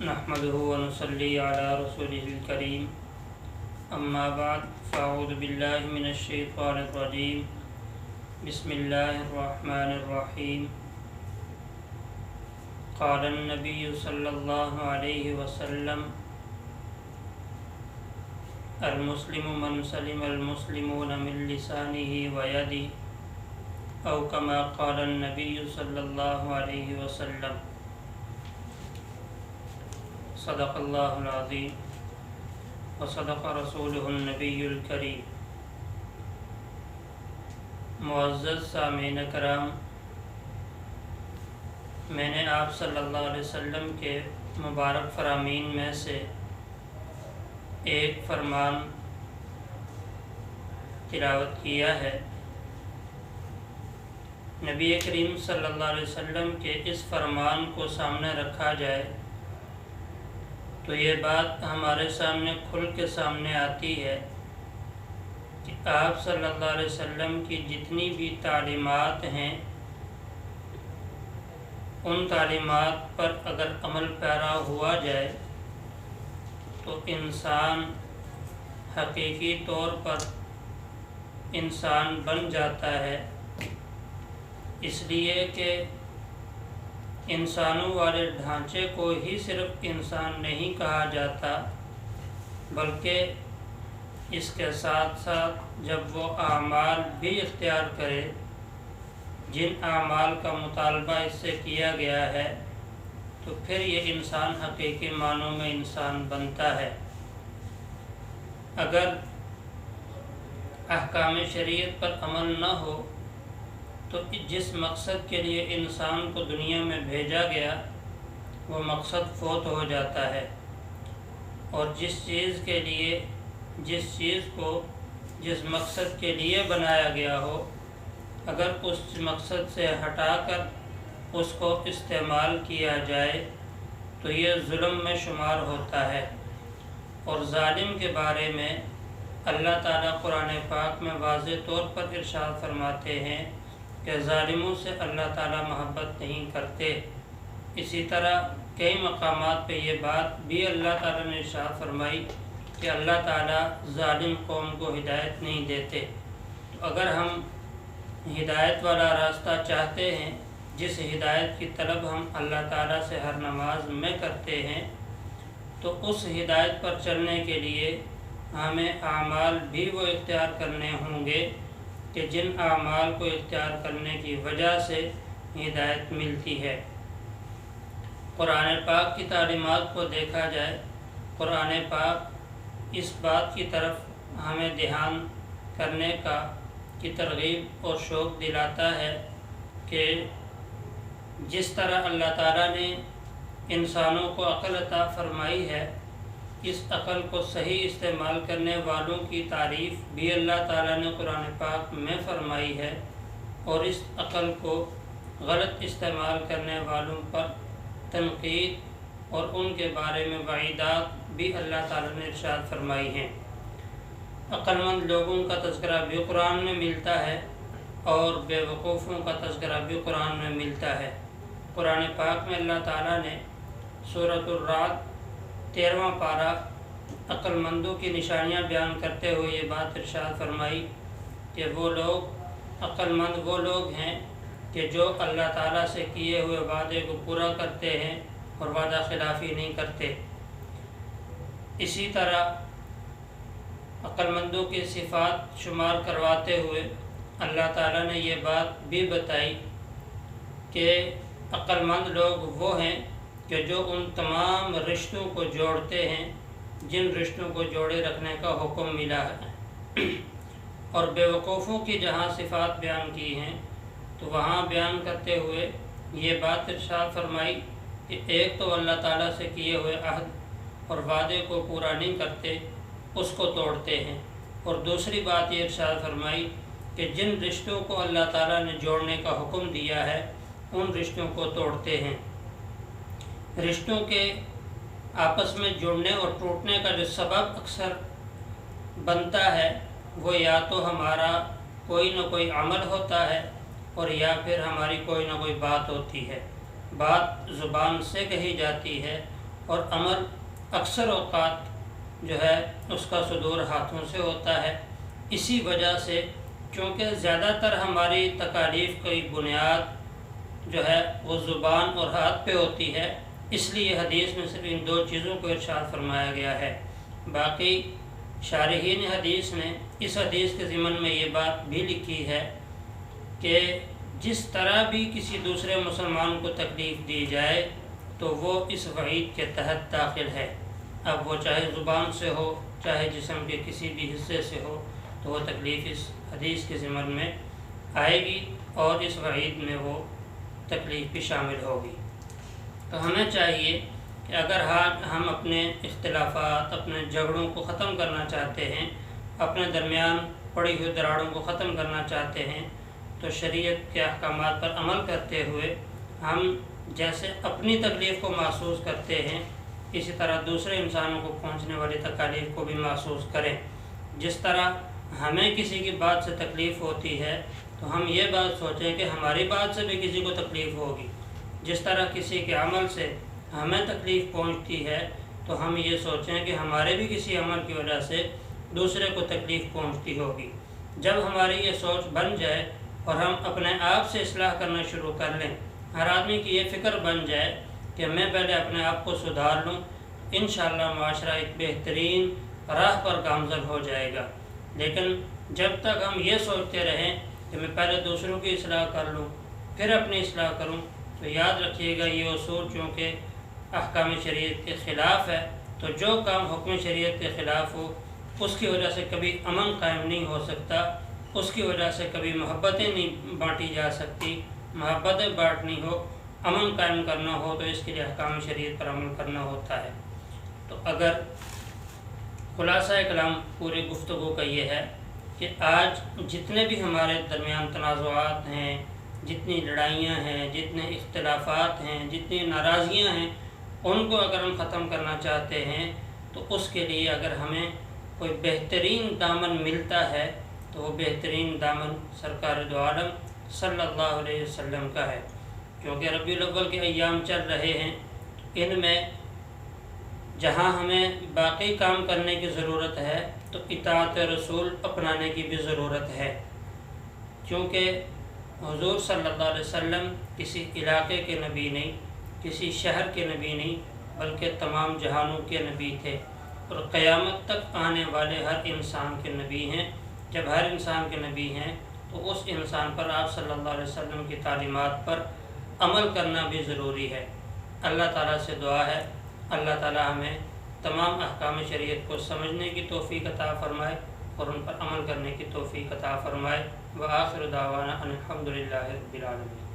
نحمده ونصلي على رسوله الكريم اما بعد فاعوذ بالله من الشيطان الرجيم بسم الله الرحمن الرحيم قال النبي صلى الله عليه وسلم المسلم من سلم المسلمون من لسانه ويده او كما قال النبي صلى الله عليه وسلم صدق اللہ العظیم وصدق رسولہ النبی الکریم۔ معزز سامعین کرام، میں نے آپ صلی اللہ علیہ وسلم کے مبارک فرامین میں سے ایک فرمان تلاوت کیا ہے۔ نبی کریم صلی اللہ علیہ وسلم کے اس فرمان کو سامنے رکھا جائے تو یہ بات ہمارے سامنے کھل کے سامنے آتی ہے کہ آپ صلی اللہ علیہ وسلم کی جتنی بھی تعلیمات ہیں ان تعلیمات پر اگر عمل پیرا ہوا جائے تو انسان حقیقی طور پر انسان بن جاتا ہے، اس لیے کہ انسانوں والے ڈھانچے کو ہی صرف انسان نہیں کہا جاتا، بلکہ اس کے ساتھ ساتھ جب وہ اعمال بھی اختیار کرے جن اعمال کا مطالبہ اس سے کیا گیا ہے تو پھر یہ انسان حقیقی معنوں میں انسان بنتا ہے۔ اگر احکام شریعت پر عمل نہ ہو تو جس مقصد کے لیے انسان کو دنیا میں بھیجا گیا وہ مقصد فوت ہو جاتا ہے، اور جس چیز کو جس مقصد کے لیے بنایا گیا ہو اگر اس مقصد سے ہٹا کر اس کو استعمال کیا جائے تو یہ ظلم میں شمار ہوتا ہے۔ اور ظالم کے بارے میں اللہ تعالیٰ قرآن پاک میں واضح طور پر ارشاد فرماتے ہیں کہ ظالموں سے اللہ تعالیٰ محبت نہیں کرتے۔ اسی طرح کئی مقامات پہ یہ بات بھی اللہ تعالیٰ نے ارشاد فرمائی کہ اللہ تعالیٰ ظالم قوم کو ہدایت نہیں دیتے۔ تو اگر ہم ہدایت والا راستہ چاہتے ہیں، جس ہدایت کی طلب ہم اللہ تعالیٰ سے ہر نماز میں کرتے ہیں، تو اس ہدایت پر چلنے کے لیے ہمیں اعمال بھی وہ اختیار کرنے ہوں گے کہ جن اعمال کو اختیار کرنے کی وجہ سے ہدایت ملتی ہے۔ قرآن پاک کی تعلیمات کو دیکھا جائے، قرآن پاک اس بات کی طرف ہمیں دھیان کرنے کی ترغیب اور شوق دلاتا ہے کہ جس طرح اللہ تعالیٰ نے انسانوں کو عقل عطا فرمائی ہے، اس عقل کو صحیح استعمال کرنے والوں کی تعریف بھی اللہ تعالیٰ نے قرآن پاک میں فرمائی ہے، اور اس عقل کو غلط استعمال کرنے والوں پر تنقید اور ان کے بارے میں وعیدات بھی اللہ تعالیٰ نے ارشاد فرمائی ہیں۔ عقل مند لوگوں کا تذکرہ بھی قرآن میں ملتا ہے اور بے وقوفوں کا تذکرہ بھی قرآن میں ملتا ہے۔ قرآن پاک میں اللہ تعالیٰ نے سورۃ الرعد 13واں پارہ عقل مندوں کی نشانیاں بیان کرتے ہوئے یہ بات ارشاد فرمائی کہ عقل مند وہ لوگ ہیں کہ جو اللہ تعالیٰ سے کیے ہوئے وعدے کو پورا کرتے ہیں اور وعدہ خلافی نہیں کرتے۔ اسی طرح عقل مندوں کی صفات شمار کرواتے ہوئے اللہ تعالیٰ نے یہ بات بھی بتائی کہ عقل مند لوگ وہ ہیں کہ جو ان تمام رشتوں کو جوڑتے ہیں جن رشتوں کو جوڑے رکھنے کا حکم ملا ہے۔ اور بے وقوفوں کی جہاں صفات بیان کی ہیں تو وہاں بیان کرتے ہوئے یہ بات ارشاد فرمائی کہ ایک تو اللہ تعالیٰ سے کیے ہوئے عہد اور وعدے کو پورا نہیں کرتے، اس کو توڑتے ہیں، اور دوسری بات یہ ارشاد فرمائی کہ جن رشتوں کو اللہ تعالیٰ نے جوڑنے کا حکم دیا ہے ان رشتوں کو توڑتے ہیں۔ رشتوں کے آپس میں جڑنے اور ٹوٹنے کا جو سبب اکثر بنتا ہے وہ یا تو ہمارا کوئی نہ کوئی عمل ہوتا ہے اور یا پھر ہماری کوئی نہ کوئی بات ہوتی ہے۔ بات زبان سے کہی جاتی ہے اور عمل اکثر اوقات جو ہے اس کا صدور ہاتھوں سے ہوتا ہے۔ اسی وجہ سے چونکہ زیادہ تر ہماری تکالیف کی بنیاد جو ہے وہ زبان اور ہاتھ پہ ہوتی ہے، اس لیے حدیث میں صرف ان 2 چیزوں کو ارشاد فرمایا گیا ہے۔ باقی شارحین حدیث نے اس حدیث کے ضمن میں یہ بات بھی لکھی ہے کہ جس طرح بھی کسی دوسرے مسلمان کو تکلیف دی جائے تو وہ اس وعید کے تحت داخل ہے، اب وہ چاہے زبان سے ہو چاہے جسم کے کسی بھی حصے سے ہو، تو وہ تکلیف اس حدیث کے ضمن میں آئے گی اور اس وعید میں وہ تکلیف بھی شامل ہوگی۔ تو ہمیں چاہیے کہ اگر ہم اپنے اختلافات، اپنے جھگڑوں کو ختم کرنا چاہتے ہیں، اپنے درمیان پڑی ہوئی دراڑوں کو ختم کرنا چاہتے ہیں، تو شریعت کے احکامات پر عمل کرتے ہوئے ہم جیسے اپنی تکلیف کو محسوس کرتے ہیں، اسی طرح دوسرے انسانوں کو پہنچنے والی تکالیف کو بھی محسوس کریں۔ جس طرح ہمیں کسی کی بات سے تکلیف ہوتی ہے تو ہم یہ بات سوچیں کہ ہماری بات سے بھی کسی کو تکلیف ہوگی۔ جس طرح کسی کے عمل سے ہمیں تکلیف پہنچتی ہے تو ہم یہ سوچیں کہ ہمارے بھی کسی عمل کی وجہ سے دوسرے کو تکلیف پہنچتی ہوگی۔ جب ہماری یہ سوچ بن جائے اور ہم اپنے آپ سے اصلاح کرنا شروع کر لیں، ہر آدمی کی یہ فکر بن جائے کہ میں پہلے اپنے آپ کو سدھار لوں، انشاءاللہ معاشرہ ایک بہترین راہ پر گامزن ہو جائے گا۔ لیکن جب تک ہم یہ سوچتے رہیں کہ میں پہلے دوسروں کی اصلاح کر لوں پھر اپنی اصلاح کروں، تو یاد رکھیے گا یہ اصول چونکہ احکام شریعت کے خلاف ہے، تو جو کام حکم شریعت کے خلاف ہو اس کی وجہ سے کبھی امن قائم نہیں ہو سکتا، اس کی وجہ سے کبھی محبتیں نہیں بانٹی جا سکتی۔ محبتیں بانٹنی ہو، امن قائم کرنا ہو تو اس کے لیے احکام شریعت پر عمل کرنا ہوتا ہے۔ تو اگر خلاصہ کلام پوری گفتگو کا یہ ہے کہ آج جتنے بھی ہمارے درمیان تنازعات ہیں، جتنی لڑائیاں ہیں، جتنے اختلافات ہیں، جتنی ناراضیاں ہیں، ان کو اگر ہم ختم کرنا چاہتے ہیں تو اس کے لیے اگر ہمیں کوئی بہترین دامن ملتا ہے تو وہ بہترین دامن سرکار دو عالم صلی اللہ علیہ وسلم کا ہے، کیونکہ ربیع الاول کے ایام چل رہے ہیں، ان میں جہاں ہمیں باقی کام کرنے کی ضرورت ہے تو اطاعت رسول اپنانے کی بھی ضرورت ہے، کیونکہ حضور صلی اللہ علیہ وسلم کسی علاقے کے نبی نہیں، کسی شہر کے نبی نہیں، بلکہ تمام جہانوں کے نبی تھے، اور قیامت تک آنے والے ہر انسان کے نبی ہیں۔ جب ہر انسان کے نبی ہیں تو اس انسان پر آپ صلی اللہ علیہ وسلم کی تعلیمات پر عمل کرنا بھی ضروری ہے۔ اللہ تعالیٰ سے دعا ہے اللہ تعالیٰ ہمیں تمام احکام شریعت کو سمجھنے کی توفیق عطا فرمائے اور ان پر عمل کرنے کی توفیق عطا فرمائے۔ وآخر دعوانا ان الحمد للہ رب العالمین۔